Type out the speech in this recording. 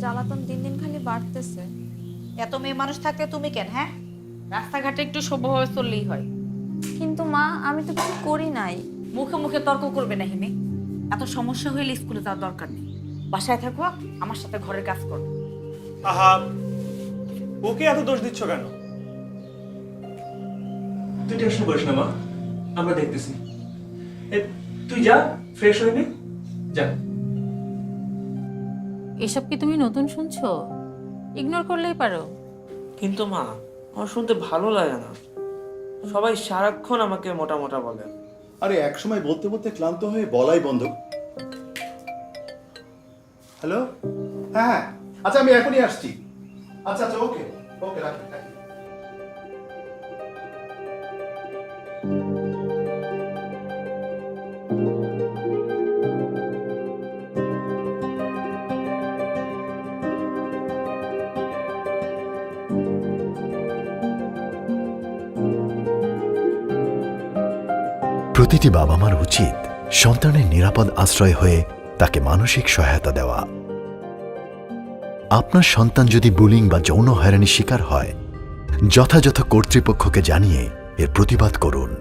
জ্বালাতন দিন দিন খালি বাড়তেছে। এত মেয়ে মানুষ থাকতে তুমি কেন? হ্যাঁ, রাস্তাঘাটে একটু সভ্যভাবে চললেই হয়। কিন্তু মা, আমি তো কিছু করি নাই। মুখে মুখে তর্ক করবে না হিমে। এত সমস্যা হইলে স্কুলে যাওয়ার দরকার নেই, বাসায় থাকো, আমার সাথে ঘরের কাজ করো। আহা, ওকে এত দোষ দিচ্ছ কেন? তুই টেনশন করিস না মা, আমরা দেখতেছি। তুই যা, ফ্রেশ হয়ে নে, যা। এসব কি তুমি নতুন শুনছো? ইগনোর করলেই পারো। কিন্তু মা, আমার শুনতে ভালো লাগে না। সবাই সারাক্ষণ আমাকে মোটা মোটা বলে। আরে একসময় বলতে বলতে ক্লান্ত হয়ে বলাই বন্ধ। হ্যালো, হ্যাঁ হ্যাঁ, আচ্ছা আমি এখনই আসছি। আচ্ছা আচ্ছা, ওকে ওকে, রাখি রাখি। প্রতিটি বাবা মার উচিত সন্তানের নিরাপদ আশ্রয় হয়ে তাকে মানসিক সহায়তা দেওয়া। আপনার সন্তান যদি বুলিং বা যৌন হয়রানির শিকার হয়, যথাযথ কর্তৃপক্ষকে জানিয়ে এর প্রতিবাদ করুন।